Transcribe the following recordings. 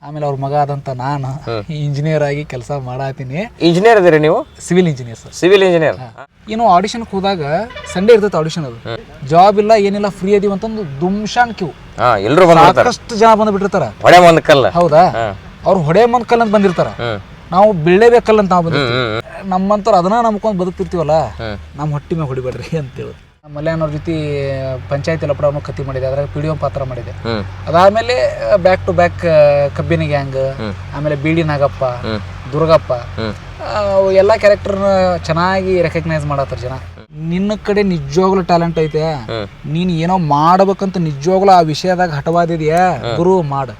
ಆಮೇಲೆ ಅವ್ರ ಮಗ ಆದಂತ ನಾನು ಇಂಜಿನಿಯರ್ ಆಗಿ ಕೆಲಸ ಮಾಡಾತೀನಿ. ಇಂಜಿನಿಯರ್ ಅದೀರಿ ನೀವು? Civil engineer sir. Civil engineer. ಏನು ಆಡಿಷನ್ಗೆ ಹೋದಾಗ ಸಂಡೇ ಇರ್ತೈತೆ ಆಡಿಷನ್, ಅದು ಜಾಬ್ ಇಲ್ಲ ಏನಿಲ್ಲ ಫ್ರೀ ಅದೀವಿ ಅಂತಂದು ದುಮ್ಶಾನ್ ಕ್ಯೂ. ಎಲ್ಲರೂ ಸಾಕಷ್ಟು ಜನ ಬಂದ್ಬಿಟ್ಟಿರ್ತಾರ. ಹೊಡೆ ಒಂದ್ ಕಲ್ಲ. ಹೌದಾ, ಅವ್ರು ಹೊಡೆ ಮಂದ್ ಕಲ್ ಅಂತ ಬಂದಿರ್ತಾರ. ನಾವು ಬೀಳಲೇಬೇಕಲ್ಲ ಅಂತ ನಾವು ಬಂದಿರ್ತೀವಿ. ನಮ್ಮಂತವ್ರು ಅದನ್ನ ನಂಬ್ಕೊಂಡು ಬದುಕ್ತಿರ್ತೀವಲ್ಲ, ನಮ್ಮ ಹೊಟ್ಟಿ ಮೇಲೆ ಹೊಡಿಬೇಡ್ರಿ ಅಂತೇಳಿ ಮಲ್ಯಾನವ್ರ ಜೊತೆ ಪಂಚಾಯತಿ ಲಪಡವನ್ನು ಕತ್ತಿ ಮಾಡಿದೆ, ಅದ್ರಾಗ ಪಿ ಡಿ ಒ ಪಾತ್ರ ಮಾಡಿದೆ. ಅದಾದ್ಮೇಲೆ ಬ್ಯಾಕ್ ಟು ಬ್ಯಾಕ್ ಕಬ್ಬಿನ ಗ್ಯಾಂಗ್, ಆಮೇಲೆ ಬಿ ಡಿ ನಾಗಪ್ಪ, ದುರ್ಗಪ್ಪ, ಎಲ್ಲ ಕ್ಯಾರೆಕ್ಟರ್ನ ಚೆನ್ನಾಗಿ ರೆಕಗ್ನೈಸ್ ಮಾಡತ್ತಾರ ಜನ. ನಿನ್ನ ಕಡೆ ನಿಜವಾಗ್ಲೂ ಟ್ಯಾಲೆಂಟ್ ಐತೆ, ನೀನ್ ಏನೋ ಮಾಡ್ಬೇಕಂತ ನಿಜವಾಗ್ಲೂ ಆ ವಿಷಯದಾಗ ಹಠವಾದಿದ್ಯಾ, ಗುರು ಮಾಡ.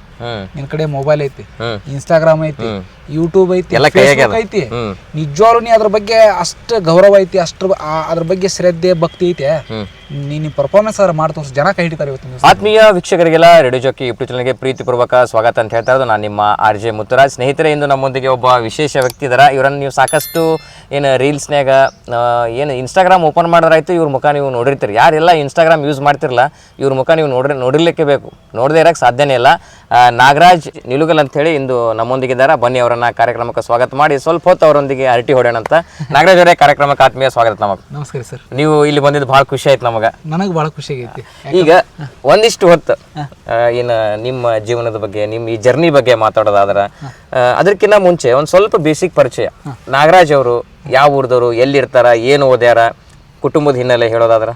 ನಿನ್ ಕಡೆ ಮೊಬೈಲ್ ಐತಿ, ಇನ್ಸ್ಟಾಗ್ರಾಮ್ ಐತಿ, ಯೂಟ್ಯೂಬ್ ಐತಿ, ಫೇಸ್ಬುಕ್ ಐತಿ. ನಿಜವಾಗ್ಲೂ ನೀ ಅದ್ರ ಬಗ್ಗೆ ಅಷ್ಟು ಗೌರವ ಐತಿ, ಅದ್ರ ಬಗ್ಗೆ ಶ್ರದ್ಧೆ ಭಕ್ತಿ ಐತೆ, ನೀನ್ ಪರ್ಫಾರ್ಮೆನ್ಸ್ ಮಾಡಿ ತೋರಿಸಿ ಜನ ಕೈ ಹಿಡಿತಾರೆ ಇವತ್ತು. ಆತ್ಮೀಯ ವೀಕ್ಷಕರಿಗೆಲ್ಲ ರೇಡಿಯೋ ಜಾಕಿ ಯೂಟ್ಯೂಬ್ ಚಾನಲ್ಗೆ ಪ್ರೀತಿಪೂರ್ವಕ ಸ್ವಾಗತ ಅಂತ ಹೇಳ್ತಾ ಇರೋದು ನಾನು ನಿಮ್ಮ RJ ಮುತ್ತುರಾಜ್. ಸ್ನೇಹಿತರೆ, ಇಂದು ನಮ್ಮೊಂದಿಗೆ ಒಬ್ಬ ವಿಶೇಷ ವ್ಯಕ್ತಿ ಇದಾರೆ. ಇವರನ್ನು ನೀವು ಸಾಕಷ್ಟು ಏನು ರೀಲ್ಸ್ನಾಗ ಏನು ಇನ್ಸ್ಟಾಗ್ರಾಮ್ ಓಪನ್ ಮಾಡಿದ್ರಾಯ್ತು, ಇವ್ರ ಮುಖ ನೀವು ನೋಡಿರ್ತೀರಿ. ಯಾರೆಲ್ಲ ಇನ್ಸ್ಟಾಗ್ರಾಮ್ ಯೂಸ್ ಮಾಡ್ತಿರಲ್ಲ, ಇವ್ರ ಮುಖ ನೀವು ನೋಡಿರ್ಲಿಕ್ಕೆ ಬೇಕು, ನೋಡದೇ ಇರೋಕ್ಕೆ ಸಾಧ್ಯನೇ ಇಲ್ಲ. ನಾಗರಾಜ್ ನಿಲುಗಲ್ ಅಂತ ಹೇಳಿ ಇಂದು ನಮ್ಮೊಂದಿಗಿದ್ದಾರೆ. ಬನ್ನಿ ಅವರನ್ನ ಕಾರ್ಯಕ್ರಮಕ್ಕೆ ಸ್ವಾಗತ ಮಾಡಿ ಸ್ವಲ್ಪ ಹೊತ್ತು ಅವರೊಂದಿಗೆ ಅರಟಿ ಹೊಡೆಯೋಣ ಅಂತ. ನಾಗರಾಜ್ ಅವರೇ, ಕಾರ್ಯಕ್ರಮಕ್ಕೆ ಆತ್ಮೀಯ ಸ್ವಾಗತ. ನಮಸ್ಕಾರ ಸರ್. ನೀವು ಇಲ್ಲಿ ಬಂದಿದ್ದು ಭಾಳ ಖುಷಿ ಆಯ್ತು ನಮಗೆ. ನನಗೆ ಭಾಳ ಖುಷಿ ಆಗೈತಿ. ಈಗ ಒಂದಿಷ್ಟು ಹೊತ್ತು ಏನು ನಿಮ್ಮ ಜೀವನದ ಬಗ್ಗೆ, ನಿಮ್ಮ ಈ ಜರ್ನಿ ಬಗ್ಗೆ ಮಾತಾಡೋದಾದ್ರೆ, ಅದಕ್ಕಿಂತ ಮುಂಚೆ ಒಂದು ಸ್ವಲ್ಪ ಬೇಸಿಕ್ ಪರಿಚಯ. ನಾಗರಾಜ್ ಅವರು ಯಾವ ಊರ್ದವರು, ಎಲ್ಲಿರ್ತಾರ, ಏನು ಓದ್ಯಾರ, ಕುಟುಂಬದ ಹಿನ್ನೆಲೆ ಹೇಳೋದಾದ್ರೆ?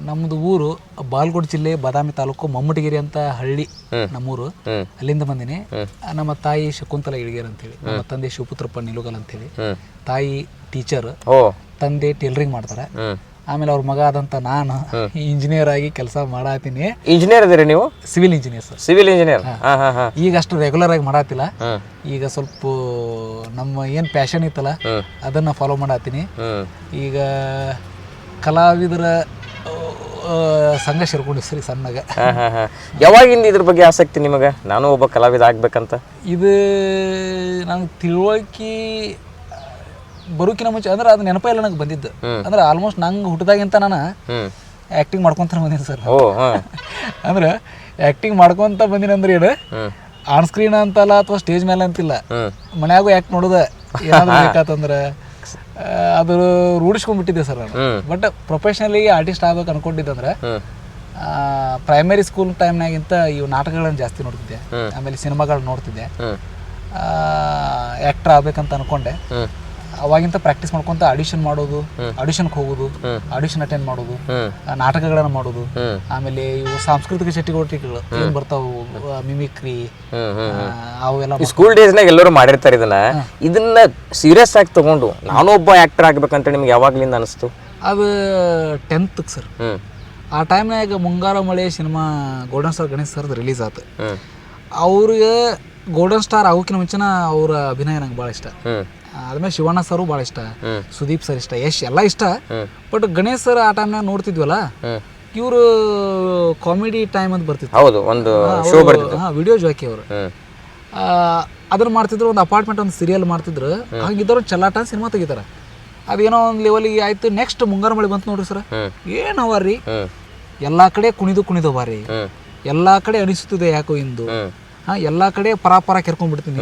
ನಮ್ಮದು ಊರು ಬಾಗಲಕೋಟೆ ಜಿಲ್ಲೆ ಬಾದಾಮಿ ತಾಲೂಕು ಮಮ್ಮಟಗಿರಿ ಅಂತ ಹಳ್ಳಿ ನಮ್ಮೂರು. ಅಲ್ಲಿಂದ ಬಂದಿನಿ. ನಮ್ಮ ತಾಯಿ ಶಕುಂತಲಾ ಇಳಗೇರ್ ಅಂತೇಳಿ, ನಮ್ಮ ತಂದೆ ಶಿವಪುತ್ರಪ್ಪ ನಿಲುಗಲ್ ಅಂತೇಳಿ. ತಾಯಿ ಟೀಚರ್, ತಂದೆ ಟೇಲರಿಂಗ್ ಮಾಡ್ತಾರೆ. ಆಮೇಲೆ ಅವ್ರ ಮಗ ಆದಂತ ನಾನು ಇಂಜಿನಿಯರ್ ಆಗಿ ಕೆಲಸ ಮಾಡಾತೀನಿ. ಇಂಜಿನಿಯರ್ ಅದೀರಿ ನೀವು? Civil engineer sir. Civil engineer. ಈಗ ಅಷ್ಟು ರೆಗ್ಯುಲರ್ ಆಗಿ ಮಾಡಾತಿಲ್ಲ, ಈಗ ಸ್ವಲ್ಪ ನಮ್ಮ ಏನ್ ಪ್ಯಾಷನ್ ಇತ್ತಲ್ಲ ಅದನ್ನ ಫಾಲೋ ಮಾಡಾತೀನಿ. ಈಗ ಕಲಾವಿದರ ಸಂಘ ಸೇರ್ಕೊಂಡಿಸ್ರಿ ಸಣ್ಣಗ. ಯಾವಾಗಿಂದ ಇದ್ರ ಬಗ್ಗೆ ಆಸಕ್ತಿ ನಿಮಗೆ, ನಾನು ಒಬ್ಬ ಕಲಾವಿದ ಆಗ್ಬೇಕಂತ? ಇದು ನಂಗೆ ತಿಳುವಳಿಕೆ ಬರೋಕಿನ ಮುಂಚೆ ಅಂದ್ರೆ ಅದು ನೆನಪ ಇಲ್ಲ ನನಗೆ ಬಂದಿದ್ದು. ಅಂದ್ರೆ ಆಲ್ಮೋಸ್ಟ್ ನಂಗೆ ಹುಟ್ಟಿದಾಗಿಂತ ನಾನು ಆ್ಯಕ್ಟಿಂಗ್ ಮಾಡ್ಕೊತ ಬಂದೀನಿ ಸರ್. ಅಂದ್ರೆ ಆ್ಯಕ್ಟಿಂಗ್ ಮಾಡ್ಕೊತ ಬಂದೀನಿ ಅಂದ್ರೆ ಏನು, ಆನ್ ಸ್ಕ್ರೀನ್ ಅಂತಲ್ಲ ಅಥವಾ ಸ್ಟೇಜ್ ಮೇಲೆ ಅಂತಿಲ್ಲ, ಮನ್ಯಾಗೂ ಆ್ಯಕ್ಟ್ ನೋಡೋದ ಏನಾದ್ರು ಬೇಕಂತಂದ್ರೆ ಅದು ರೂಢಿಸ್ಕೊಂಡ್ಬಿಟ್ಟಿದ್ದೆ ಸರ್ ನಾನು. ಬಟ್ ಪ್ರೊಫೆಷನಲಿ ಆರ್ಟಿಸ್ಟ್ ಆಗ್ಬೇಕು ಅನ್ಕೊಂಡಿದ್ದಂದ್ರೆ ಪ್ರೈಮರಿ ಸ್ಕೂಲ್ ಟೈಮ್ನಾಗಿಂತ ಇವು ನಾಟಕಗಳನ್ನ ಜಾಸ್ತಿ ನೋಡ್ತಿದ್ದೆ, ಆಮೇಲೆ ಸಿನಿಮಾಗಳನ್ನ ನೋಡ್ತಿದ್ದೆ. ಆ್ಯಕ್ಟರ್ ಆಗ್ಬೇಕಂತ ಅನ್ಕೊಂಡೆ. ಅವಾಗಿಂತ ಪ್ರಾಕ್ಟೀಸ್ ಮಾಡ್ಕೊಂತ ಆಡಿಷನ್ ಮಾಡೋದು, ಆಡಿಷನ್ಗೆ ಹೋಗೋದು, ಆಡಿಷನ್ ಅಟೆಂಡ್ ಮಾಡೋದು, ನಾಟಕಗಳನ್ನ ಮಾಡೋದು. ಆಮೇಲೆ ಇವು ಸಾಂಸ್ಕೃತಿಕ ಚಟುವಟಿಕೆಗಳು ಏನ್ ಬರ್ತಾವು, ಮಿಮಿಕ್ರಿ, ಅವೆಲ್ಲ ಸ್ಕೂಲ್ ಡೇಸ್ನಾಗ ಎಲ್ಲರೂ ಮಾಡಿರ್ತಾರೆ. ಇದನ್ನ ಸೀರಿಯಸ್ ಆಗಿ ತಗೊಂಡು ನಾನು ಒಬ್ಬ ಆಕ್ಟರ್ ಆಗ್ಬೇಕಂತ ನಿಮ್ಗೆ ಯಾವಾಗ್ಲಿಂದ ಅನಿಸ್ತು? ಅದು 10th ಸರ್. ಆ ಟೈಮ್ನಾಗ ಮುಂಗಾರ ಮಳೆ ಸಿನಿಮಾ ಗೋಲ್ಡನ್ ಸ್ಟಾರ್ ಗಣೇಶ್ ಸರ್ದು ರಿಲೀಸ್ ಆಯ್ತು. ಅವ್ರಿಗೆ ಗೋಲ್ಡನ್ ಸ್ಟಾರ್ ಆಗೋಕಿನ ಮುಂಚೆನ ಅವ್ರ ಅಭಿನಯ ನಂಗೆ ಭಾಳ ಇಷ್ಟ. ಆದ್ಮೇಲೆ ಶಿವಣ್ಣ ಸರು ಭಾಳ ಇಷ್ಟ, ಸುದೀಪ್ ಸರ್ ಇಷ್ಟ, ಯಶ್ ಎಲ್ಲ ಇಷ್ಟ. ಬಟ್ ಗಣೇಶ್ ಸರ್ ಆ ಟೈಮ್ನಾಗ ನೋಡ್ತಿದ್ವಲ್ಲ, ಇವರು ಕಾಮಿಡಿ ಟೈಮ್ ಅಂತ ಬರ್ತಿತ್ತು. ಹೌದು, ಒಂದು ಶೋ ಬರ್ತಿತ್ತು, ವಿಡಿಯೋ ಜಾಕಿ ಅವರು ಅದನ್ನ ಮಾಡ್ತಿದ್ರು. ಒಂದು ಅಪಾರ್ಟ್ಮೆಂಟ್ ಒಂದು ಸೀರಿಯಲ್ ಮಾಡ್ತಿದ್ರು. ಹಂಗಿದ್ದವ್ರು ಚಲಾಟ ಸಿನಿಮಾ ತೆಗಿತಾರ. ಅದೇನೋ ಒಂದು ಲೆವೆಲಿಗೆ ಆಯ್ತು. ನೆಕ್ಸ್ಟ್ ಮುಂಗಾರ ಮಳೆ ಬಂತು ನೋಡ್ರಿ ಸರ್, ಏನ್ ಅವರಿ ಎಲ್ಲಾ ಕಡೆ ಕುಣಿದು ಬಾರಿ, ಎಲ್ಲಾ ಕಡೆ ಅನಿಸುತ್ತದೆ ಯಾಕೋ ಇಂದು, ಎಲ್ಲಾ ಕಡೆ ಪರಾಪರ ಕೆರ್ಕೊಂಡ್ಬಿಡ್ತೀನಿ.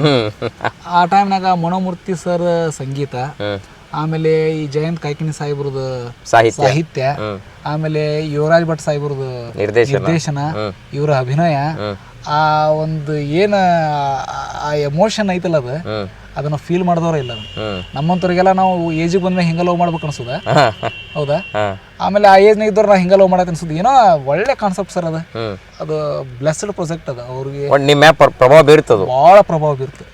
ಆ ಟೈಮ್ನಾಗ ಮನೋಮೂರ್ತಿ ಸರ್ ಸಂಗೀತ, ಆಮೇಲೆ ಈ ಜಯಂತ್ ಕಾಯ್ಕಿಣಿ ಸಾಹೇಬ್ರದ ಸಾಹಿತ್ಯ, ಆಮೇಲೆ ಯುವರಾಜ್ ಭಟ್ ಸಾಹೇಬ್ರದ ನಿರ್ದೇಶನ, ಇವರ ಅಭಿನಯ, ಆ ಒಂದು ಏನ ಆ ಎಮೋಷನ್ ಐತಲ್ಲ ಅದನ್ನ ಫೀಲ್ ಮಾಡಿದವ್ರ ಇಲ್ಲ. ನಮ್ಮಂತವ್ರಿಗೆಲ್ಲ ನಾವು ಏಜಿಗೆ ಬಂದ್ಮೇಲೆ ಹಿಂಗ ಲವ್ ಮಾಡ್ಬೇಕು ಅನ್ಸುದ, ಹೌದಾ? ಆಮೇಲೆ ಆ ಏಜ್ನಾಗ ಇದ್ದವ್ರು ನಾವು ಹಿಂಗ ಲವ್ ಮಾಡಕ್ ಅನ್ಸುದು. ಏನೋ ಒಳ್ಳೆ ಕಾನ್ಸೆಪ್ಟ್ ಸರ್ ಅದು. ಅದು ಬ್ಲೆಸ್ಡ್ ಪ್ರಾಜೆಕ್ಟ್ ಅದ. ಅವ್ರಿಗೆ ಪ್ರಭಾವ ಬೀರ್ತದ, ಭಾಳ ಪ್ರಭಾವ ಬೀರ್ತದೆ.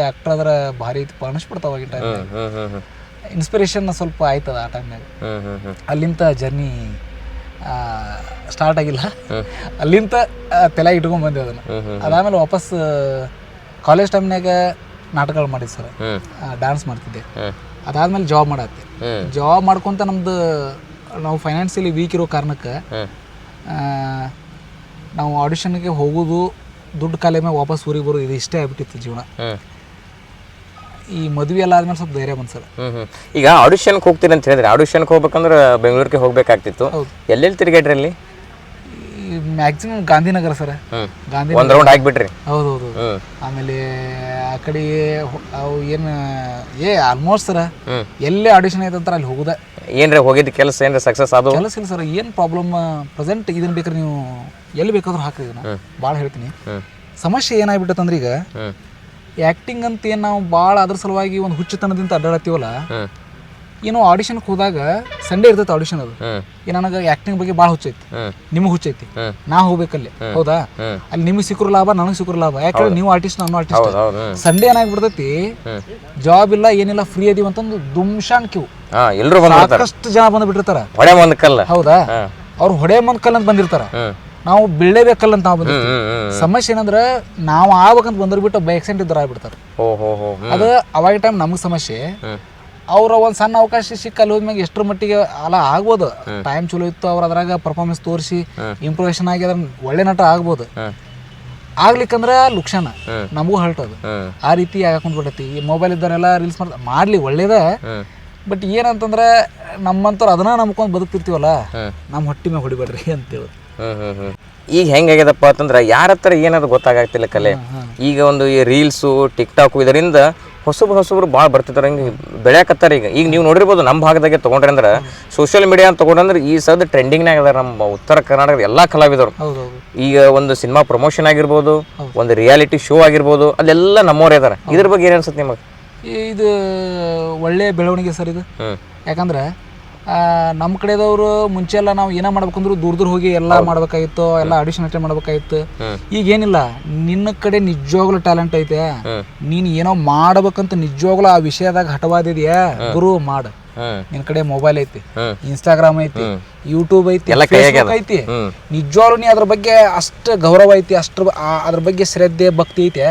ಆಕ್ಟರ್ ಅದ್ರ ಭಾರಿ ಅನಿಸ್ಬಿಡ್ತಾವ. ಈ ಟೈಮ್ ಇನ್ಸ್ಪಿರೇಷನ್ ಸ್ವಲ್ಪ ಆಯ್ತದ ಆ ಟೈಮ್ನಾಗ. ಅಲ್ಲಿಂದ ಜರ್ನಿ ಸ್ಟಾರ್ಟ್ ಆಗಿಲ್ಲ, ಅಲ್ಲಿಂದ ತಲೆ ಇಟ್ಕೊಂಡ್ ಬಂದೆ ಅದನ್ನ. ಅದಾದ್ಮೇಲೆ ವಾಪಸ್ ಕಾಲೇಜ್ ಟೈಮ್ನಾಗ ನಾಟಕಗಳು ಮಾಡಿದ್ ಸರ್, ಡ್ಯಾನ್ಸ್ ಮಾಡ್ತಿದ್ದೆ. ಅದಾದ್ಮೇಲೆ ಜಾಬ್ ಮಾಡತ್ತೆ. ಜಾಬ್ ಮಾಡ್ಕೊಂತ ನಮ್ದು ನಾವು ಫೈನಾನ್ಸಿಯಲಿ ವೀಕ್ ಇರೋ ಕಾರಣಕ್ಕೆ ನಾವು ಆಡಿಷನ್ಗೆ ಹೋಗೋದು, ದುಡ್ಡು ಕಾಲ ಮೇಲೆ ವಾಪಸ್ ಊರಿಗೆ ಬರೋದು, ಇದು ಇಷ್ಟೇ ಆಗ್ಬಿಟ್ಟಿತ್ತು ಜೀವನ. ಈ ಮದುವೆ ಎಲ್ಲ ಆದ್ಮೇಲೆ ಸ್ವಲ್ಪ ಧೈರ್ಯ ಬಂತು ಸರ್. ಈಗ ಆಡಿಷನ್ಗೆ ಹೋಗ್ತೀನಿ ಅಂತ ಹೇಳಿದ್ರೆ, ಆಡಿಷನ್ಗೆ ಹೋಗ್ಬೇಕಂದ್ರೆ ಬೆಂಗಳೂರಿಗೆ ಹೋಗ್ಬೇಕಾಗ್ತಿತ್ತು. ಎಲ್ಲೆಲ್ಲಿ ತಿರುಗಾಡ್ರಿ ಅಲ್ಲಿ? Maximum Gandhinagar sir. ಗಾಂಧಿ ಒಂದ್ ರೌಂಡ್ ಹಾಕ್ಬಿಟ್ರಿ. ಹೌದೌದು. ಆಮೇಲೆ ಆ ಕಡೆ ಅವು ಏನು ಆಲ್ಮೋಸ್ಟ್ ಸರ್ ಎಲ್ಲೇ ಆಡಿಷನ್ ಐತಂತಾರ ಅಲ್ಲಿ ಹೋಗುದ. ಏನ್ರಿ ಹೋಗಿದ್ದ ಕೆಲಸ ಏನ್ರಿ ಸಕ್ಸಸ್ ಅದು? ಕೆಲಸ ಇಲ್ಲ ಸರ್, ಏನು ಪ್ರಾಬ್ಲಮ್ ಪ್ರೆಸೆಂಟ್ ಇದನ್ನ ಬೇಕಾದ್ರೆ ನೀವು ಎಲ್ಲಿ ಬೇಕಾದ್ರೂ ಹಾಕ್ರಿ. ಇದನ್ನ ಭಾಳ ಹೇಳ್ತೀನಿ. ಸಮಸ್ಯೆ ಏನಾಗ್ಬಿಟ್ಟಂದ್ರೆ ಈಗ ಆ್ಯಕ್ಟಿಂಗ್ ಅಂತ ಏನು ನಾವು ಭಾಳ ಅದ್ರ ಸಲುವಾಗಿ ಒಂದು ಹುಚ್ಚುತನದಿಂದ ಅಡ್ಡಾಡತ್ತೀವಲ್ಲ, ಏನೋ ಆಡಿಷನ್ಗೆ ಹೋದಾಗ ಸಂಡೇ ಇರ್ತೈತೆ ಆಡಿಷನ್. ಅದು ನನಗೆ ಆ್ಯಕ್ಟಿಂಗ್ ಬಗ್ಗೆ ಭಾಳ ಹುಚ್ಚೈತಿ, ನಿಮಗೆ ಹುಚ್ಚೈತಿ, ನಾ ಹೋಗ್ಬೇಕಲ್ಲಿ. ಹೌದಾ? ಅಲ್ಲಿ ನಿಮಗೆ ಸಿಕ್ಕರು ಲಾಭ, ನನಗೆ ಸಿಕ್ಕರು ಲಾಭ. ಯಾಕಂದ್ರೆ ನೀವು ಆರ್ಟಿಸ್ಟ್, ನಾನು ಆರ್ಟಿಸ್ಟ್. ಸಂಡೇ ಏನಾಗ್ಬಿಡ್ತೈತಿ, ಜಾಬ್ ಇಲ್ಲ ಏನಿಲ್ಲ, ಫ್ರೀ ಅದೀವಿ ಅಂತಂದು ದುಮ್ಶಾನ್ ಕ್ಯೂ ಸಾಕಷ್ಟು ಜನ ಬಂದ್ಬಿಟ್ಟಿರ್ತಾರ. ಹೌದಾ? ಅವ್ರು ಹೊಡೆ ಮಂದ್ ಕಲ್ ಅಂತ ಬಂದಿರ್ತಾರ, ನಾವು ಬೀಳಲೇಬೇಕಲ್ಲ ಅಂತ ನಾವು ಬಂದಿರ್ತೀವಿ. ಸಮಸ್ಯೆ ಏನಂದ್ರೆ ನಾವು ಆಗ್ಬೇಕಂತ ಬಂದಿರ್ಬಿಟ್ಟು ಬೈ ಆಕ್ಸಿಡೆಂಟ್ ಇದ್ರ ಆಗ್ಬಿಡ್ತಾರೆ. ಅದು ಅವಾಗ ಟೈಮ್ ನಮಗೆ ಸಮಸ್ಯೆ. ಅವ್ರ ಒಂದು ಸಣ್ಣ ಅವಕಾಶ ಸಿಕ್ಕ ಅಲ್ಲಿ ಹೋದ್ಮ್ಯಾಗ ಎಷ್ಟರ ಮಟ್ಟಿಗೆ ಅಲ್ಲ ಆಗ್ಬೋದು, ಟೈಮ್ ಚಲೋ ಇತ್ತು, ಅವ್ರು ಅದ್ರಾಗ ಪರ್ಫಾರ್ಮೆನ್ಸ್ ತೋರಿಸಿ ಇಂಪ್ರೂವೇಷನ್ ಆಗಿ ಅದ್ರ ಒಳ್ಳೆ ನಟ ಆಗ್ಬೋದು. ಆಗ್ಲಿಕ್ಕಂದ್ರೆ ಲುಕ್ಷಾನ ನಮಗೂ ಹರ್ಟ್ ಅದು. ಆ ರೀತಿ ಆಗಾಕೊಂಡ್ಬಿಟ್ಟೈತಿ. ಈ ಮೊಬೈಲ್ ಇದ್ದಾರೆಲ್ಲ ರೀಲ್ಸ್ ಮಾಡ್ಲಿ ಒಳ್ಳೇದ, ಬಟ್ ಏನಂತಂದ್ರೆ ನಮ್ಮಂತವ್ರು ಅದನ್ನ ನಂಬ್ಕೊಂಡು ಬದುಕ್ತಿರ್ತೀವಲ್ಲ, ನಮ್ಮ ಹೊಟ್ಟಿ ಮ್ಯಾಗ ಹೊಡಿಬೇಡ್ರಿ ಅಂತೇಳಿ. ಈಗ ಹೆಂಗಾಗ್ಯದಪ್ಪ ಅಂತಂದ್ರೆ ಯಾರ ಹತ್ರ ಏನಾದ್ರು ಗೊತ್ತಾಗ್ತಿಲ್ಲ ಕಲೆ. ಈಗ ಒಂದು ಈ ರೀಲ್ಸು ಟಿಕ್ಟಾಕು ಇದರಿಂದ ಹೊಸಬ್ರು ಭಾಳ ಬರ್ತಿರ್ತಾರೆ, ಹಿಂಗೆ ಬೆಳೆಯಕತ್ತಾರ. ಈಗ ನೀವು ನೋಡಿರ್ಬೋದು ನಮ್ಮ ಭಾಗದಾಗೆ ತೊಗೊಂಡ್ರಿ ಅಂದ್ರೆ ಸೋಷಿಯಲ್ ಮೀಡಿಯಾ ಅಂತ ತೊಗೊಂಡ್ರೆ ಈ ಸದ್ ಟ್ರೆಂಡಿಂಗ್ನಾಗ ಅದಾರ ನಮ್ಮ ಉತ್ತರ ಕರ್ನಾಟಕದ ಎಲ್ಲ ಕಲಾವಿದರು. ಈಗ ಒಂದು ಸಿನಿಮಾ ಪ್ರಮೋಷನ್ ಆಗಿರ್ಬೋದು, ಒಂದು ರಿಯಾಲಿಟಿ ಶೋ ಆಗಿರ್ಬೋದು, ಅಲ್ಲೆಲ್ಲ ನಮ್ಮವರೇ ಇದಾರೆ. ಇದ್ರ ಬಗ್ಗೆ ಏನು ಅನ್ಸುತ್ತೆ ನಿಮಗೆ? ಇದು ಒಳ್ಳೆ ಬೆಳವಣಿಗೆ ಸರ್ ಇದು. ಯಾಕಂದ್ರೆ ನಮ್ಮ ಕಡೆದವರು ಮುಂಚೆ ಎಲ್ಲ ನಾವು ಏನೋ ಮಾಡ್ಬೇಕಂದ್ರು ದೂರ ಹೋಗಿ ಎಲ್ಲ ಮಾಡ್ಬೇಕಾಗಿತ್ತು, ಎಲ್ಲ ಆಡಿಷನ್ ಅಟೆಂಡ್ ಮಾಡ್ಬೇಕಾಗಿತ್ತು. ಈಗ ಏನಿಲ್ಲ, ನಿನ್ನ ಕಡೆ ನಿಜವಾಗ್ಲೂ ಟ್ಯಾಲೆಂಟ್ ಐತೆ, ನೀನು ಏನೋ ಮಾಡ್ಬೇಕಂತ ನಿಜವಾಗ್ಲೂ ಆ ವಿಷಯದಾಗ ಹಠವಾದಿದ್ಯಾ, ಗುರು ಮಾಡು. ನಿನ್ ಕಡೆ ಮೊಬೈಲ್ ಐತಿ, ಇನ್ಸ್ಟಾಗ್ರಾಮ್ ಐತಿ, ಯೂಟ್ಯೂಬ್ ಐತಿ, ಫೇಸ್ಬುಕ್ ಐತಿ. ನಿಜವಾಗ್ಲೂ ನೀ ಅದ್ರ ಬಗ್ಗೆ ಅಷ್ಟು ಗೌರವ ಐತಿ, ಅದ್ರ ಬಗ್ಗೆ ಶ್ರದ್ಧೆ ಭಕ್ತಿ ಐತೆ,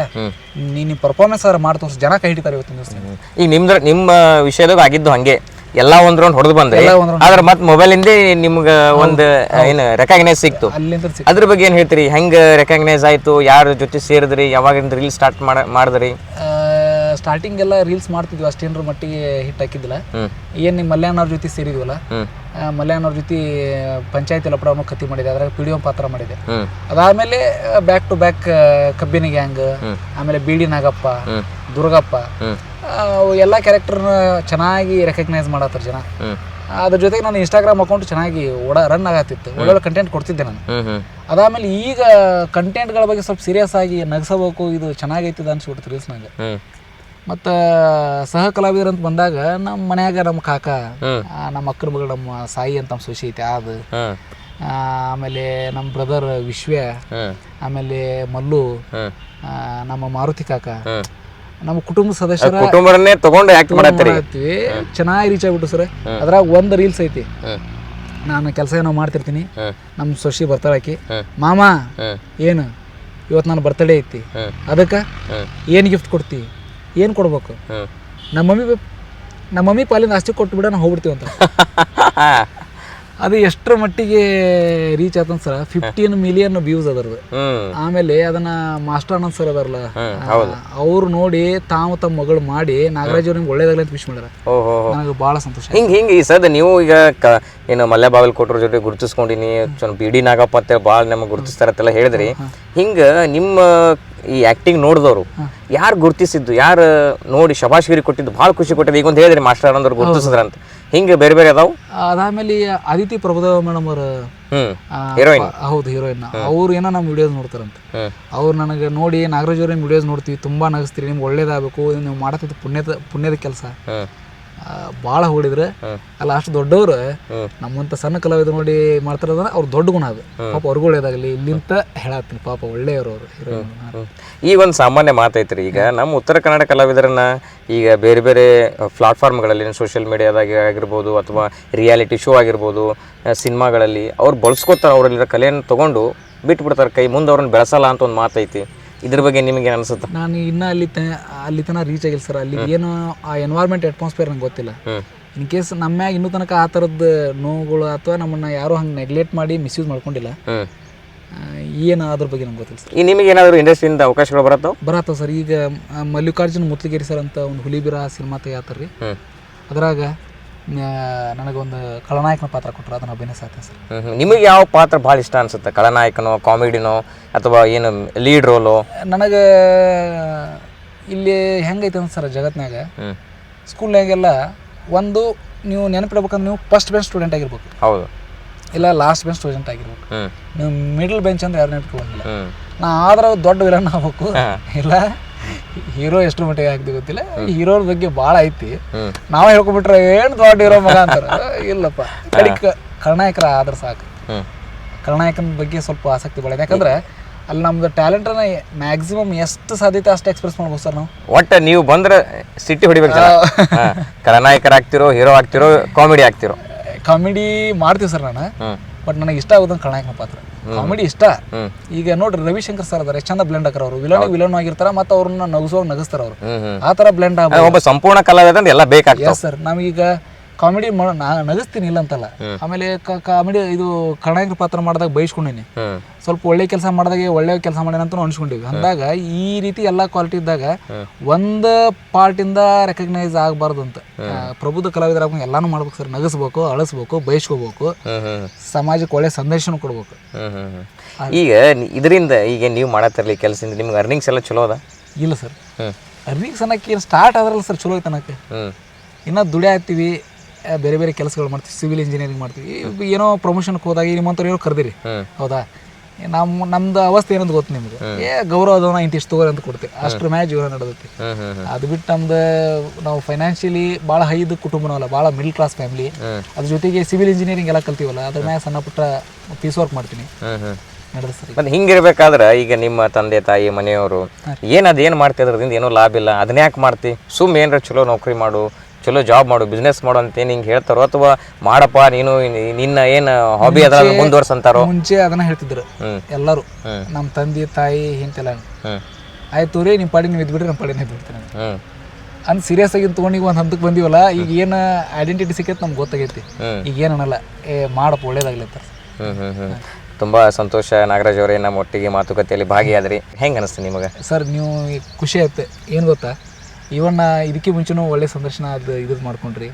ನೀನು ಪರ್ಫಾರ್ಮೆನ್ಸ್ ಅದ್ರ ಮಾಡಿ ತೋರಿಸಿ ಜನ ಕೈ ಹಿಡಿತಾರೆ ಇವತ್ತಿನ ದಿವಸ. ಈಗ ನಿಮ್ಮ ವಿಷಯದಾಗ ಆಗಿದ್ದು ಹಂಗೆ ಎಲ್ಲ ಒಂದ್ ರೌಂಡ್ ಹೊಡೆದು ಬಂದ್ರೆ, ಆದ್ರೆ ಮತ್ತೆ ಮೊಬೈಲ್ ಇಂದ ನಿಮ್ಗೆ ಒಂದು ಏನು ರೆಕಗ್ನೈಸ್ ಸಿಕ್ತು. ಅದ್ರ ಬಗ್ಗೆ ಏನ್ ಹೇಳ್ತೀರಿ? ಹೆಂಗ್ ರೆಕಗ್ನೈಸ್ ಆಯ್ತು? ಯಾರ ಜೊತೆ ಸೇರಿದ್ರಿ? ಯಾವಾಗಿಂದ ರೀಲ್ಸ್ ಸ್ಟಾರ್ಟ್ ಮಾಡಿದ್ರಿ? ಸ್ಟಾರ್ಟಿಂಗ್ ಎಲ್ಲ ರೀಲ್ಸ್ ಮಾಡ್ತಿದ್ವಿ, ಅಷ್ಟೇನ್ರ ಮಟ್ಟಿಗೆ ಹಿಟ್ ಹಾಕಿದ್ದಿಲ್ಲ. ಏನ್ ನಿಮ್ಮ ಮಲ್ಯಾಣವ್ರ ಜೊತೆ ಸೇರಿದ್ವಲ್ಲ, ಮಲ್ಯಾಣವ್ರ ಜೊತೆ ಪಂಚಾಯತಿ ಲಪಡವನ್ನು ಕತ್ತಿ ಮಾಡಿದೆ, ಅದ್ರಾಗ ಪಿಡಿಒ ಪಾತ್ರ ಮಾಡಿದೆ. ಅದಾದ್ಮೇಲೆ ಬ್ಯಾಕ್ ಟು ಬ್ಯಾಕ್ ಕಬ್ಬಿನ ಗ್ಯಾಂಗ್, ಆಮೇಲೆ ಬೀಡಿ ನಾಗಪ್ಪ, ದುರ್ಗಪ್ಪ, ಎಲ್ಲ ಕ್ಯಾರೆಕ್ಟರ್ನ ಚೆನ್ನಾಗಿ ರೆಕಗ್ನೈಸ್ ಮಾಡತ್ತಾರ ಜನ. ಅದ್ರ ಜೊತೆಗೆ ನಾನು ಇನ್ಸ್ಟಾಗ್ರಾಮ್ ಅಕೌಂಟ್ ಚೆನ್ನಾಗಿ ರನ್ ಆಗತ್ತಿತ್ತು, ಒಳ್ಳೊಳ್ಳೆ ಕಂಟೆಂಟ್ ಕೊಡ್ತಿದ್ದೆ ನಾನು. ಅದಾದ್ಮೇಲೆ ಈಗ ಕಂಟೆಂಟ್ಗಳ ಬಗ್ಗೆ ಸ್ವಲ್ಪ ಸೀರಿಯಸ್ ಆಗಿ ನಗಸಬೇಕು, ಇದು ಚೆನ್ನಾಗೈತಿದ ಅನ್ಸ್ಬಿಡ್ತು ರೀಲ್ಸ್ನಾಗ. ಮತ್ತು ಸಹ ಕಲಾವಿದರು ಅಂತ ಬಂದಾಗ ನಮ್ಮ ಮನ್ಯಾಗ ನಮ್ಮ ಕಾಕ, ನಮ್ಮ ಅಕ್ಕನ ಮಗಳು ನಮ್ಮ ಸಾಯಿ ಅಂತ ನಮ್ಮ ಸೊಸಿ ಐತೆ ಅದು, ಆಮೇಲೆ ನಮ್ಮ ಬ್ರದರ್ ವಿಶ್ವ, ಆಮೇಲೆ ಮಲ್ಲು, ನಮ್ಮ ಮಾರುತಿ ಕಾಕ, ನಮ್ಮ ಕುಟುಂಬದ ಸದಸ್ಯರ ಕುಟುಂಬರನ್ನೇ ತಗೊಂಡು ಆಕ್ಟ್ ಮಾಡತ್ತೀವಿ. ಚೆನ್ನಾಗಿ ರೀಚ್ ಆಗ್ಬಿಟ್ಟು ಸರ್. ಅದ್ರಾಗ ಒಂದು ರೀಲ್ಸ್ ಐತಿ, ನಾನು ಕೆಲಸ ಏನೋ ಮಾಡ್ತಿರ್ತೀನಿ, ನಮ್ಮ ಸೊಸಿ ಬರ್ತಾಳಾಕಿ, ಮಾಮ ಏನು ಇವತ್ತು ನನ್ನ ಬರ್ತಡೇ ಐತಿ, ಅದಕ್ಕೆ ಏನು ಗಿಫ್ಟ್ ಕೊಡ್ತಿ, ಏನು ಕೊಡ್ಬೇಕು, ನಮ್ಮ ಮಮ್ಮಿ ಪಾಲಿನ ಆಸ್ತಿ ಕೊಟ್ಟು ಬಿಡ ನಾವು ಹೋಗ್ಬಿಡ್ತೀವಿ ಅಂತ. ಅದು ಎಷ್ಟರ ಮಟ್ಟಿಗೆ ರೀಚ್ ಆತಂತ ಸರ್, 15 ಮಿಲಿಯನ್ ವ್ಯೂಸ್ ಅದರದು. ಆಮೇಲೆ ಅದನ್ನ ಮಾಸ್ಟರ್ ಅನಂತ್ ಸರ್ ಅದಾರಲ್ಲ, ಅವ್ರು ನೋಡಿ ತಾವು ತಮ್ಮ ಮಗಳು ಮಾಡಿ ನಾಗರಾಜ್ ಅವ್ರಿಗೆ ಒಳ್ಳೇದಾಗಲಿ ಅಂತ ವಿಶ್ ಮಾಡ್ಯಾರ. ನನಗೆ ಭಾಳ ಸಂತೋಷ. ಹಿಂಗೆ ಈ ಸದ್ ನೀವು ಈಗ ಏನು ಮಲ್ಯ ಬಾಗಲಕೋಟರ ಜೊತೆ ಗುರುತಿಸ್ಕೊಂಡಿನಿ, ಬೀಡಿ ನಾಗಪ್ಪ ಅಂತ ಭಾಳ ನಮಗೆ ಗುರುತಿಸ್ತಾರತ್ತೆಲ್ಲ ಹೇಳಿದ್ರಿ. ಹಿಂಗೆ ನಿಮ್ಮ ಈ ಆಕ್ಟಿಂಗ್ ನೋಡಿದವರು ಯಾರು ಗುರುತಿಸಿದ್ದು, ಯಾರು ನೋಡಿ ಶಬಾಶ್ಗಿರಿ ಕೊಟ್ಟಿದ್ದು ಭಾಳ ಖುಷಿ ಕೊಟ್ಟಿದ್ದು? ಈಗ ಒಂದು ಹೇಳಿದ್ರಿ ಮಾಸ್ಟರ್ ಅನ್ನೋರು ಗುರುತಿಸಿದ್ರ ಅಂತ. ಹಿಂಗೆ ಬೇರೆ ಬೇರೆ ಅದಾವು. ಅದಾದ್ಮೇಲೆ ಅದಿತಿ ಪ್ರಭುದೇವ ಮೇಡಮ್ ಅವ್ರ ಹೀರೋಯಿನ್, ಹೌದು ಹೀರೋಯಿನ್, ಅವ್ರು ಏನೋ ನಮ್ಮ ವಿಡಿಯೋಸ್ ನೋಡ್ತಾರಂತ. ಅವ್ರು ನನಗೆ ನೋಡಿ, ನಾಗರಾಜ್ ಅವ್ರ ವಿಡಿಯೋಸ್ ನೋಡ್ತೀವಿ, ತುಂಬಾ ನಗಿಸ್ತೀರಿ, ನಿಮ್ಗೆ ಒಳ್ಳೇದಾಗಬೇಕು, ನೀವು ಮಾಡತ್ತಿದ್ದು ಪುಣ್ಯದ ಕೆಲಸ, ಭಾಳ ಹೊಡಿದ್ರೆ ಅಲ್ಲ. ಅಷ್ಟು ದೊಡ್ಡವ್ರು ನಮ್ಮಂತ ಸಣ್ಣ ಕಲಾವಿದ್ರು ನೋಡಿ ಮಾಡ್ತಾರ, ಅವ್ರು ದೊಡ್ಡ ಗುಣ ಅದು. ಪಾಪ ಅವ್ರಿಗೂ ಒಳ್ಳೇದಾಗಲಿ ಇಲ್ಲಿಂತ ಹೇಳತ್ತೀನಿ, ಪಾಪ ಒಳ್ಳೆಯವರು ಅವರು. ಈಗ ಒಂದು ಸಾಮಾನ್ಯ ಮಾತೈತ್ರಿ, ಈಗ ನಮ್ಮ ಉತ್ತರ ಕನ್ನಡ ಕಲಾವಿದರನ್ನ ಈಗ ಬೇರೆ ಬೇರೆ ಪ್ಲಾಟ್ಫಾರ್ಮ್ಗಳಲ್ಲಿ, ಸೋಷಿಯಲ್ ಮೀಡಿಯಾದಾಗ ಆಗಿರ್ಬೋದು, ಅಥವಾ ರಿಯಾಲಿಟಿ ಶೋ ಆಗಿರ್ಬೋದು, ಸಿನಿಮಾಗಳಲ್ಲಿ ಅವ್ರು ಬಳಸ್ಕೊತಾರೆ, ಅವರಲ್ಲಿರೋ ಕಲೆಯನ್ನು ತೊಗೊಂಡು ಬಿಟ್ಬಿಡ್ತಾರೆ ಕೈ, ಮುಂದೆ ಅವ್ರನ್ನ ಬೆಳೆಸಲ್ಲ ಅಂತ ಒಂದು ಮಾತೈತಿ. ಇದ್ರ ಬಗ್ಗೆ ನಿಮಗೆ ಅನ್ಸುತ್ತೆ? ನಾನು ಇನ್ನೂ ಅಲ್ಲಿ ತನಕ ರೀಚ್ ಆಗಿಲ್ಲ ಸರ್. ಅಲ್ಲಿ ಏನು ಆ ಎನ್ವೈರ್ಮೆಂಟ್ ಅಟ್ಮಾಸ್ಫಿಯರ್ ನಂಗೆ ಗೊತ್ತಿಲ್ಲ. ಇನ್ ಕೇಸ್ ನಮ್ಮ ಮ್ಯಾಗ ಇನ್ನೂ ತನಕ ಆ ಥರದ್ದು ನೋವುಗಳು ಅಥವಾ ನಮ್ಮನ್ನ ಯಾರು ಹಂಗೆ ನೆಗ್ಲೆಕ್ಟ್ ಮಾಡಿ ಮಿಸ್ಯೂಸ್ ಮಾಡ್ಕೊಂಡಿಲ್ಲ. ಏನು ಅದ್ರ ಬಗ್ಗೆ ನಂಗೆ ಗೊತ್ತಿಲ್ಲ ಸರ್. ಈ ನಿಮಗೆ ಏನಾದರೂ ಇಂಡಸ್ಟ್ರಿಯಿಂದ ಅವಕಾಶಗಳು ಬರತ್ತವ ಸರ್. ಈಗ ಮಲ್ಲಿಕಾರ್ಜುನ್ ಮುತ್ಲಿಗೇರಿ ಸರ್ ಅಂತ ಒಂದು ಹುಲಿಬಿರ ಸಿನಿಮಾ ತೆಗಿತಾರ್ರಿ, ಅದ್ರಾಗ ನನಗೊಂದು ಖಳನಾಯಕನ ಪಾತ್ರ ಕೊಟ್ಟರು, ಅದನ್ನು ಅಭಿನಯ ಸಾಧ್ಯ ಸರ್. ನಿಮಗೆ ಯಾವ ಪಾತ್ರ ಭಾಳ ಇಷ್ಟ ಅನ್ಸುತ್ತೆ? ಖಳನಾಯಕನೋ, ಕಾಮಿಡಿನೋ, ಅಥವಾ ಏನು ಲೀಡ್ ರೋಲು? ನನಗೆ ಇಲ್ಲಿ ಹೆಂಗೈತೆ ಅಂತ ಸರ್ ಜಗತ್ನಾಗ ಸ್ಕೂಲ್ನಾಗೆಲ್ಲ ಒಂದು ನೀವು ನೆನಪಿಡ್ಬೇಕಂದ್ರೆ ನೀವು ಫಸ್ಟ್ ಬೆಂಚ್ ಸ್ಟೂಡೆಂಟ್ ಆಗಿರ್ಬೇಕು, ಹೌದು, ಇಲ್ಲ ಲಾಸ್ಟ್ ಬೆಂಚ್ ಸ್ಟೂಡೆಂಟ್ ಆಗಿರ್ಬೇಕು. ನೀವು ಮಿಡಲ್ ಬೆಂಚ್ ಅಂದ್ರೆ ಯಾರು ನೆನಪಿಟ್ಕೊಂಡಿಲ್ಲ. ನಾ ಆದ್ರೆ ದೊಡ್ಡ ವಿಲನ್ ಆಗ್ಬೇಕು, ಇಲ್ಲ ಹೀರೋ ಎಷ್ಟು ಮಟ್ಟಿಗೆ ಆಗ್ತೀವಿ ಗೊತ್ತಿಲ್ಲ. ಹೀರೋ ಬಗ್ಗೆ ಭಾಳ ಐತಿ, ನಾವೇ ಹೇಳ್ಕೊಬಿಟ್ರೆ ಏನು ದೊಡ್ಡ ಹೀರೋ ಮಗ ಅಂತಾರೆ. ಇಲ್ಲಪ್ಪ, ಕಡಿಕ ಖಳನಾಯಕರ ಆದ್ರೆ ಸಾಕು. ಖಳನಾಯಕನ ಬಗ್ಗೆ ಸ್ವಲ್ಪ ಆಸಕ್ತಿ ಭಾಳ ಇದೆ, ಯಾಕಂದ್ರೆ ಅಲ್ಲಿ ನಮ್ದು ಟ್ಯಾಲೆಂಟನ್ನ ಮ್ಯಾಕ್ಸಿಮಮ್ ಎಷ್ಟು ಸಾಧ್ಯತೆ ಅಷ್ಟು ಎಕ್ಸ್ಪ್ರೆಸ್ ಮಾಡ್ಬೋದು ಸರ್ ನಾವು. ಒಟ್ಟು ನೀವು ಬಂದ್ರೆ ಸಿಟಿ ಹೊಡಿಬೇಕು. ಖಳನಾಯಕರಾಗ್ತಿರೋ, ಹೀರೋ ಆಗ್ತಿರೋ, ಕಾಮಿಡಿ ಆಗ್ತಿರೋ? ಕಾಮಿಡಿ ಮಾಡ್ತೀವಿ ಸರ್ ನಾನು, ಬಟ್ ನನಗೆ ಇಷ್ಟ ಆಗೋದಂಗೆ ಖಳನಾಯಕನ ಪಾತ್ರ. ಕಾಮಿಡಿ ಇಷ್ಟ. ಈಗ ನೋಡ್ರಿ ರವಿಶಂಕರ್ ಸರ್ ಅದಾರೆ, ಚಂದ ಬ್ಲೆಂಡ್ ಹಾಕರ್ ಅವರು, ವಿಲನ್ ಆಗಿರ್ತಾರ, ಮತ್ತೆ ಅವ್ರನ್ನ ನಗಿಸ್ತಾರ ಅವರು. ಆ ತರ ಬ್ಲೆಂಡ್ ಆಗ್ಬೋದು. ಒಬ್ಬ ಸಂಪೂರ್ಣ ಕಲಾವಿದ ಎಲ್ಲ ಬೇಕಾಗ್ತದೆ ಸರ್. ನಾವೀಗ ಕಾಮಿಡಿ ನಗಿಸ್ತೀನಿ ಇಲ್ಲ ಅಂತಲ್ಲ, ಆಮೇಲೆ ಕಾಮಿಡಿ ಇದು ಖಳನಾಯಕನ ಪಾತ್ರ ಮಾಡಿದಾಗ ಬಯಸ್ಕೊಂಡೀನಿ, ಸ್ವಲ್ಪ ಒಳ್ಳೆ ಕೆಲಸ ಮಾಡಿದಾಗ ಒಳ್ಳೆ ಕೆಲಸ ಮಾಡ್ಯಾನ ಅಂತ ಅನ್ಸ್ಕೊಂಡಿವಿ. ಅಂದಾಗ ಈ ರೀತಿ ಎಲ್ಲ ಕ್ವಾಲಿಟಿ ಇದ್ದಾಗ ಒಂದು ಪಾರ್ಟಿಂದ ರೆಕಗ್ನೈಸ್ ಆಗಬಾರ್ದು ಅಂತ ಪ್ರಬುದ್ಧ ಕಲಾವಿದರಾಗ ಎಲ್ಲಾನು ಮಾಡ್ಬೇಕು ಸರ್. ನಗಿಸ್ಬೇಕು, ಅಳಿಸ್ಬೇಕು, ಬಯಸ್ಕೋಬೇಕು, ಸಮಾಜಕ್ಕೆ ಒಳ್ಳೆ ಸಂದೇಶನ ಕೊಡ್ಬೇಕು. ಈಗ ಇದರಿಂದ ಈಗ ನೀವು ಮಾಡತ್ತಿರ್ಲಿ ಕೆಲಸದಿಂದ ನಿಮ್ಗೆ ಅರ್ನಿಂಗ್ಸ್ ಎಲ್ಲ ಚಲೋ ಅದ? ಇಲ್ಲ ಸರ್, ಅರ್ನಿಂಗ್ಸ್ ಅನ್ನಕ್ಕೆ ಏನು ಸ್ಟಾರ್ಟ್ ಆದ್ರಲ್ಲ ಸರ್ ಚಲೋ ಐತೆ ಅನ್ನಕ್ಕೆ. ಇನ್ನೂ ದುಡಿಯಾಗ್ತೀವಿ, ಬೇರೆ ಬೇರೆ ಕೆಲಸಗಳು ಮಾಡ್ತೀವಿ, ಸಿವಿಲ್ ಇಂಜಿನಿಯರಿಂಗ್ ಮಾಡ್ತೀವಿ. ಏನೋ ಪ್ರಮೋಷನ್ಗೆ ಹೋದಾಗ ನಿಮ್ಮಂಥವ್ರು ಏನೋ ಕರೆದಿರಿ, ಹೌದಾ, ನಮ್ದು ಅವಸ್ಥೆ ಏನಂತ ಗೊತ್ತು ನಿಮ್ಗೆ, ಗೌರವದವನ ಇಂತಿಷ್ಟು ತಗೋರಿ ಅಂತ ಕೊಡ್ತೀವಿ, ಅಷ್ಟ್ರ ಮ್ಯಾಚ್ ಜೀವನ ನಡೆದೈತಿ. ಅದು ಬಿಟ್ಟು ನಮ್ದು ನಾವು ಫೈನಾನ್ಷಿಯಲಿ ಭಾಳ ಹೈದು ಕುಟುಂಬನವಲ್ಲ, ಭಾಳ ಮಿಡಲ್ ಕ್ಲಾಸ್ ಫ್ಯಾಮಿಲಿ. ಅದ್ರ ಜೊತೆಗೆ ಸಿವಿಲ್ ಇಂಜಿನಿಯರಿಂಗ್ ಎಲ್ಲ ಕಲ್ತೀವಲ್ಲ, ಅದ್ರ ಮ್ಯಾಗ ಸಣ್ಣ ಪುಟ್ಟ ಪೀಸ್ ವರ್ಕ್ ಮಾಡ್ತೀನಿ. ಮತ್ತೆ ಹಿಂಗಿರ್ಬೇಕಾದ್ರೆ ಈಗ ನಿಮ್ಮ ತಂದೆ ತಾಯಿ ಮನೆಯವರು ಏನು ಮಾಡ್ತಿದ್ರದಿಂದ ಏನೋ ಲಾಭ ಇಲ್ಲ, ಅದನ್ನ ಯಾಕೆ ಮಾಡ್ತಿ, ಸುಮ್ ಏನಾರ ಚಲೋ ನೌಕರಿ ಮಾಡು, ಚಲೋ ಜಾಬ್ ಮಾಡು, ಬಿಸ್ನೆಸ್ ಮಾಡು ಅಂತ ಹಿಂಗೆ ಹೇಳ್ತಾರೋ, ಅಥವಾ ಮಾಡಪ್ಪ ನೀನು ನಿನ್ನ ಏನು ಹಾಬಿ ಅದ ಮುಂದುವರ್ಸಂತಾರೋ? ಮುಂಚೆ ಅದನ್ನ ಹೇಳ್ತಿದ್ರು ಎಲ್ಲರೂ, ನಮ್ಮ ತಂದೆ ತಾಯಿ ಹಿಂತೆಲ್ಲ. ಆಯ್ತು ರೀ, ನಿಮ್ಮ ಪಾಡಿ ನೀವು ಇದ್ಬಿಡ್ರಿ, ನಮ್ಮ ಪಾಡಿ ಇದ್ಬಿಡ್ತೀನಿ ಅಂತ ಸೀರಿಯಸ್ ಆಗಿ ತೊಗೊಂಡು ಈಗ ಒಂದು ಹಂತಕ್ಕೆ ಬಂದೀವಲ್ಲ. ಈಗ ಏನು ಐಡೆಂಟಿಟಿ ಸಿಕ್ಕೈತೆ ನಮ್ಗೆ ಗೊತ್ತಾಗೈತಿ. ಈಗ ಏನನ್ನಲ್ಲ, ಮಾಡಪ್ಪ ಒಳ್ಳೇದಾಗ್ಲಿ ಅಂತಾರೆ. ತುಂಬ ಸಂತೋಷ ನಾಗರಾಜ್ ಅವರೇ, ನಮ್ಮ ಒಟ್ಟಿಗೆ ಮಾತುಕತೆಯಲ್ಲಿ ಭಾಗಿಯಾದ್ರಿ. ಹೆಂಗೆ ಅನಿಸ್ತು ನಿಮಗೆ? ಸರ್ ನೀವು ಖುಷಿ ಆಯ್ತು. ಏನು ಗೊತ್ತಾ, ಇವನ್ನ ಇದಕ್ಕೆ ಮುಂಚೆನೂ ಒಳ್ಳೆ ಸಂದರ್ಶನ ಅದು ಇದು ಮಾಡ್ಕೊಂಡ್ರಿ.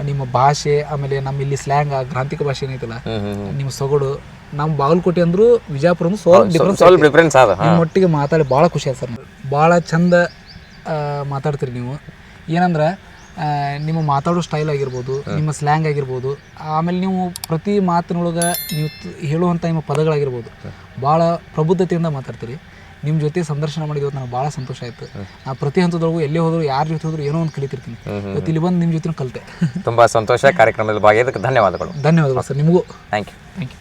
ನಿಮ್ಮ ಭಾಷೆ, ಆಮೇಲೆ ನಮ್ಮ ಇಲ್ಲಿ ಸ್ಲ್ಯಾಂಗ್, ಗ್ರಾಂಥಿಕ ಭಾಷೆ ಏನೈತಲ್ಲ, ನಿಮ್ಮ ಸೊಗಡು, ನಮ್ಮ ಬಾಗಲಕೋಟೆ ಅಂದ್ರು ವಿಜಯಪುರ ಅಂದ್ರೂ ಸ್ವಲ್ಪ ಡಿಫ್ರೆನ್ಸ್ ಅದ. ನಿಮ್ಮ ಒಟ್ಟಿಗೆ ಮಾತಾಡಿ ಭಾಳ ಖುಷಿ ಆಯ್ತು ಸರ್. ಭಾಳ ಚಂದ ಮಾತಾಡ್ತೀರಿ ನೀವು. ಏನಂದ್ರೆ ನಿಮ್ಮ ಮಾತಾಡೋ ಸ್ಟೈಲ್ ಆಗಿರ್ಬೋದು, ನಿಮ್ಮ ಸ್ಲ್ಯಾಂಗ್ ಆಗಿರ್ಬೋದು, ಆಮೇಲೆ ನೀವು ಪ್ರತಿ ಮಾತಿನೊಳಗೆ ನೀವು ಹೇಳುವಂಥ ನಿಮ್ಮ ಪದಗಳಾಗಿರ್ಬೋದು, ಭಾಳ ಪ್ರಬುದ್ಧತೆಯಿಂದ ಮಾತಾಡ್ತೀರಿ. ನಿಮ್ಮ ಜೊತೆ ಸಂದರ್ಶನ ಮಾಡಿದ್ದು ನನಗೆ ಭಾಳ ಸಂತೋಷ ಆಯಿತು. ನಾ ಪ್ರತಿ ಹಂತದೊಳಗೂ ಎಲ್ಲೇ ಹೋದ್ರು, ಯಾರ ಜೊತೆ ಹೋದ್ರು ಏನೋ ಒಂದು ಕಲಿತಿರ್ತೀನಿ. ಇವತ್ತು ಇಲ್ಲಿ ಬಂದು ನಿಮ್ಮ ಜೊತೆ ಕಲಿತೆ. ತುಂಬ ಸಂತೋಷ. ಕಾರ್ಯಕ್ರಮದಲ್ಲಿ ಭಾಗಿಯಾದಕ್ಕೆ ಧನ್ಯವಾದಗಳು. ಧನ್ಯವಾದಗಳು ಸರ್ ನಿಮಗೂ. Thank you. Thank you.